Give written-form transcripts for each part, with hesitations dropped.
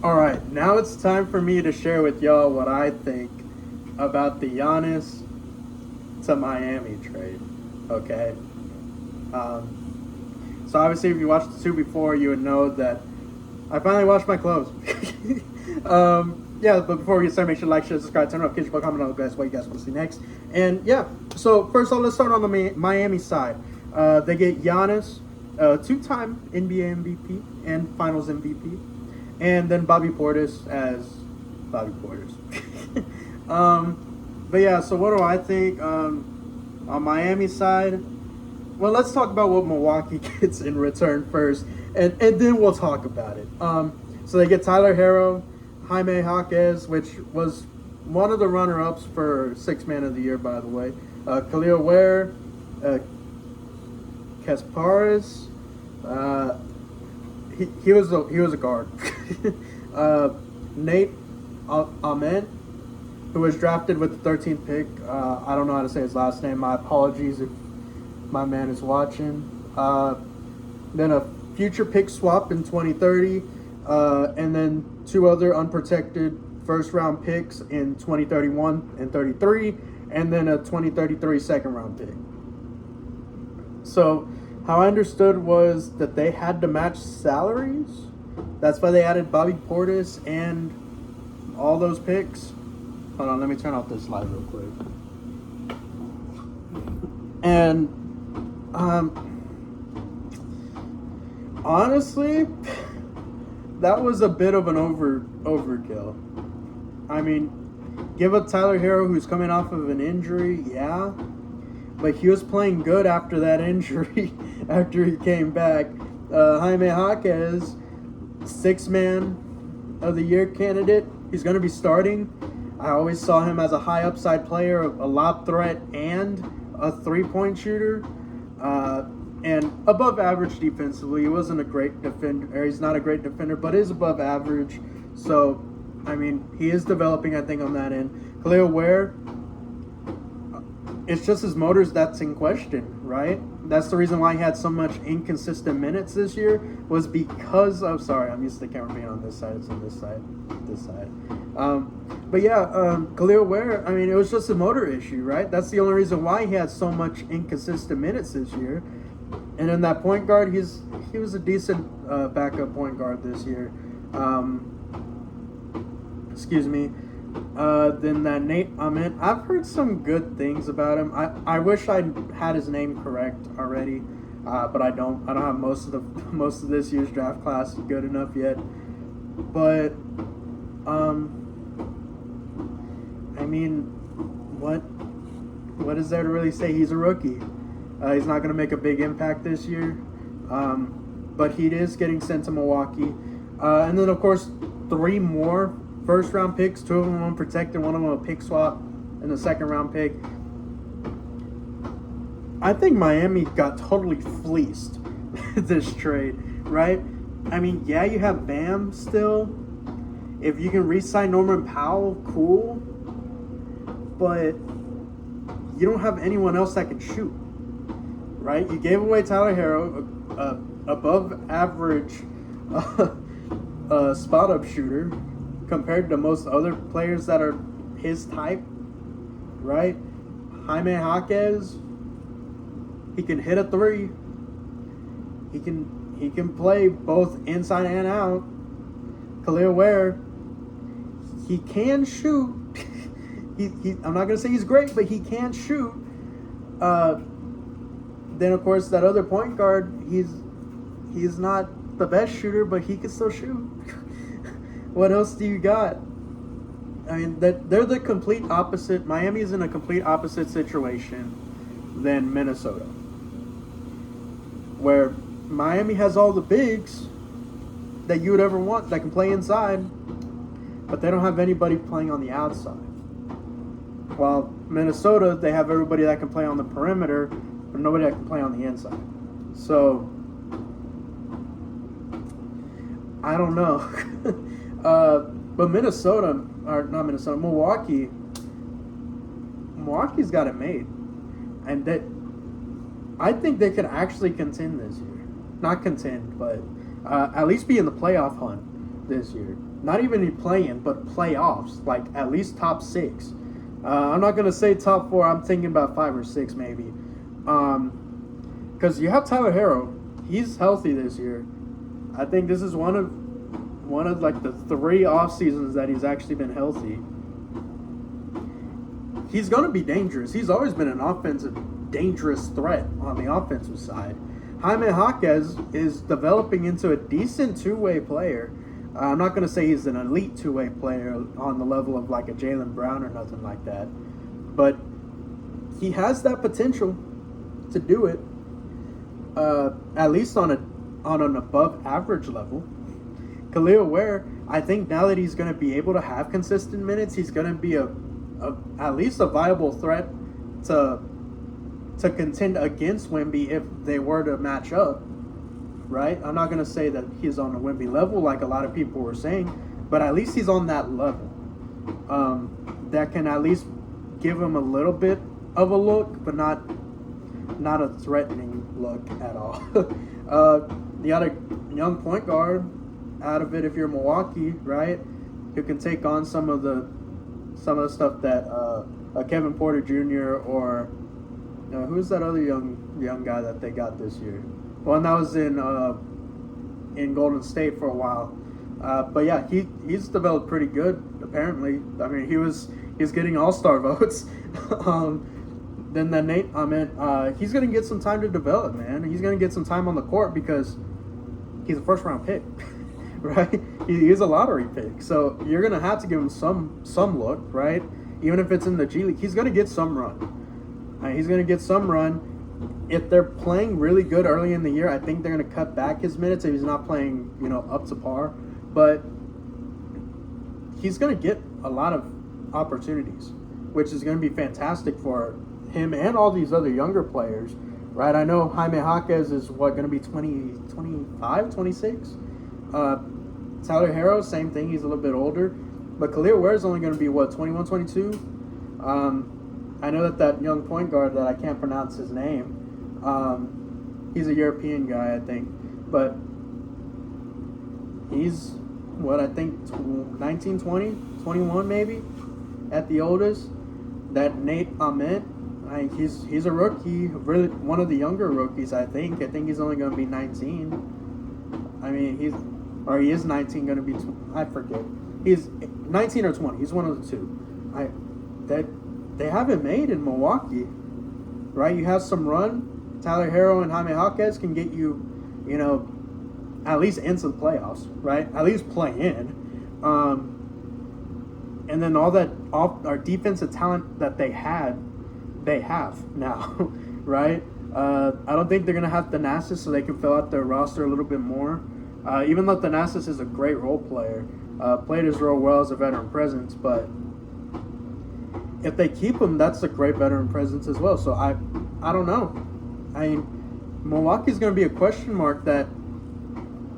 All right, now it's time for me to share with y'all what I think about the Giannis to Miami trade. Okay. So obviously, if you watched the two before, you would know that I finally washed my clothes. Yeah, but before we get started, make sure to like, share, subscribe, turn on notifications, bell, comment on guys what you guys want to see next. And yeah, so first off, let's start on the Miami side. They get Giannis, two-time NBA MVP and Finals MVP, and then Bobby Portis as Bobby Portis. But yeah, so what do I think on Miami side? Well, let's talk about what Milwaukee gets in return first, and then we'll talk about it. So they get Tyler Hero, Jaime Jaquez, which was one of the runner-ups for Sixth Man of the Year, by the way. Khalil Ware, Kasparis, he was a guard. Nate Ahmed, who was drafted with the 13th pick. I don't know how to say his last name. My apologies if my man is watching. Then a future pick swap in 2030, and then two other unprotected first-round picks in 2031 and 33, and then a 2033 second-round pick. So how I understood was that they had to match salaries. That's why they added Bobby Portis and all those picks. Hold on, let me turn off this slide real quick. And honestly, that was a bit of an overkill. I mean, give up Tyler Hero, who's coming off of an injury, yeah, but he was playing good after that injury. After he came back, Jaime Jaquez, Sixth Man of the Year candidate. He's going to be starting. I always saw him as a high upside player, a lob threat, and a three-point shooter. And above average defensively. He wasn't a great defender, or he's not a great defender, but is above average. So, I mean, he is developing, I think, on that end. Khalil Ware, it's just his motors that's in question, right? That's the reason why he had so much inconsistent minutes this year, was because of, sorry, I'm used to the camera being on this side, it's on this side. But yeah, Khalil Ware, I mean, it was just a motor issue, right? That's the only reason why he had so much inconsistent minutes this year. And then that point guard, he was a decent backup point guard this year. Excuse me. Then that Nate Ahmed, I've heard some good things about him. I wish I had his name correct already, but I don't. I don't have most of this year's draft class good enough yet. But I mean, what is there to really say? He's a rookie. He's not going to make a big impact this year, but he is getting sent to Milwaukee. And then, of course, three more first-round picks, two of them unprotected, one of them a pick swap, and a second-round pick. I think Miami got totally fleeced this trade, right? I mean, yeah, you have Bam still. If you can re-sign Norman Powell, cool. But you don't have anyone else that can shoot. Right, you gave away Tyler Hero, above average spot up shooter compared to most other players that are his type. Right, Jaime Jaquez, he can hit a three. He can play both inside and out. Khalil Ware, he can shoot. I'm not gonna say he's great, but he can shoot. Then of course that other point guard, he's not the best shooter, but he can still shoot. What else do you got? I mean, they're the complete opposite. Miami is in a complete opposite situation than Minnesota, where Miami has all the bigs that you would ever want that can play inside, but they don't have anybody playing on the outside. While Minnesota, they have everybody that can play on the perimeter, but nobody that can play on the inside. So, I don't know. But Milwaukee's got it made. And I think they could actually contend this year. Not contend, but at least be in the playoff hunt. this year. Not even in play-in, but playoffs, like at least top 6. I'm not gonna say top 4. I'm thinking about 5 or 6 maybe, because you have Tyler Hero. He's healthy this year. I think this is one of like the 3 off seasons that he's actually been healthy. He's gonna be dangerous. He's always been an offensive dangerous threat on the offensive side. Jaime Jaquez is developing into a decent two-way player. I'm not going to say he's an elite two-way player on the level of like a Jaylen Brown or nothing like that, but he has that potential to do it, at least on an above average level. Khalil Ware, I think now that he's going to be able to have consistent minutes, he's going to be at least a viable threat to contend against Wemby if they were to match up, right? I'm not going to say that he's on the Wemby level like a lot of people were saying, but at least he's on that level. That can at least give him a little bit of a look, but not a threatening look at all. The other young point guard out of it, if you're Milwaukee, right, who can take on some of the stuff that Kevin Porter Jr. or who's that other young guy that they got this year? One that was in Golden State for a while. But yeah, he's developed pretty good apparently. I mean, he's getting all-star votes. Then that Nate, he's gonna get some time to develop, man. He's gonna get some time on the court because he's a first-round pick, right? He is a lottery pick, so you're gonna have to give him some look, right? Even if it's in the G League, he's gonna get some run. He's going to get some run. If they're playing really good early in the year, I think they're going to cut back his minutes if he's not playing, up to par. But he's going to get a lot of opportunities, which is going to be fantastic for him and all these other younger players, right? I know Jaime Jaquez is, going to be 25, 26? Tyler Hero, same thing. He's a little bit older. But Khalil Ware is only going to be, 21, 22? I know that young point guard that I can't pronounce his name, he's a European guy, I think, but he's, I think 19, 20, 21 maybe, at the oldest. That Nate Ahmed, he's a rookie, really one of the younger rookies, I think. I think he's only going to be 19. I mean, he is 19, going to be, I forget. He's 19 or 20. He's one of the two. They haven't made in Milwaukee, right? You have some run. Tyler Hero and Jaime Jaquez can get you, at least into the playoffs, right? At least play in. And then our defensive talent that they have now, right? I don't think they're going to have Thanasis, so they can fill out their roster a little bit more. Even though Thanasis is a great role player, played his role well as a veteran presence, but if they keep him, that's a great veteran presence as well. So I don't know. I mean, Milwaukee's going to be a question mark that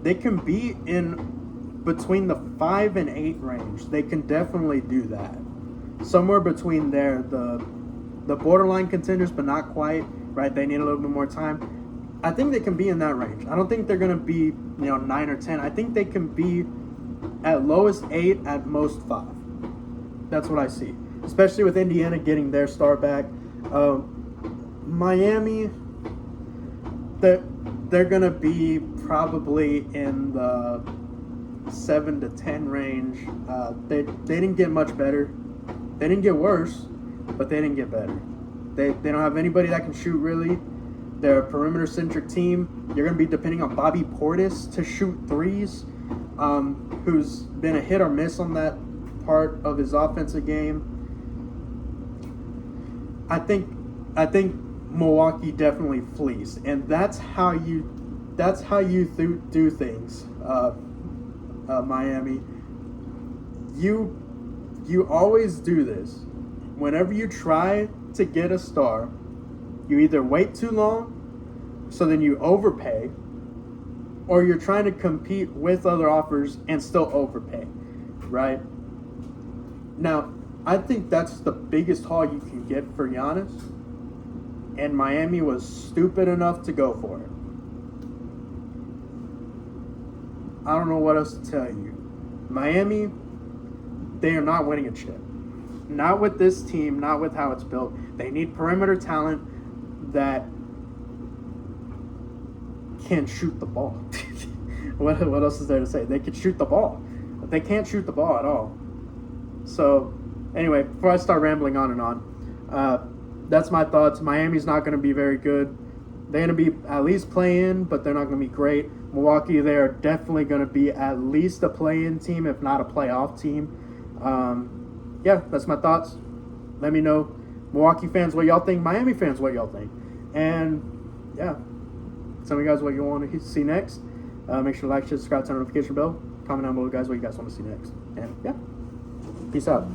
they can be in between the 5 and 8 range. They can definitely do that. Somewhere between there, the borderline contenders, but not quite, right? They need a little bit more time. I think they can be in that range. I don't think they're going to be, 9 or 10. I think they can be at lowest 8, at most 5. That's what I see. Especially with Indiana getting their star back. Miami, they're going to be probably in the 7 to 10 range. They didn't get much better. They didn't get worse, but they didn't get better. They don't have anybody that can shoot, really. They're a perimeter-centric team. You're going to be depending on Bobby Portis to shoot threes, who's been a hit or miss on that part of his offensive game. I think Milwaukee definitely fleeced, and that's how you do things. Miami, you always do this. Whenever you try to get a star, you either wait too long, so then you overpay, or you're trying to compete with other offers and still overpay, right? Now, I think that's the biggest haul you can get for Giannis, and Miami was stupid enough to go for it. I don't know what else to tell you. Miami, they are not winning a chip. Not with this team, not with how it's built. They need perimeter talent that can shoot the ball. What else is there to say? They can shoot the ball. But they can't shoot the ball at all. So, anyway, before I start rambling on and on, that's my thoughts. Miami's not going to be very good. They're going to be at least play-in, but they're not going to be great. Milwaukee, they are definitely going to be at least a play-in team, if not a playoff team. Yeah, that's my thoughts. Let me know, Milwaukee fans, what y'all think. Miami fans, what y'all think. And, yeah, tell me, guys, what you want to see next. Make sure to like, share, subscribe, turn on the notification bell. Comment down below, guys, what you guys want to see next. And, yeah, peace out.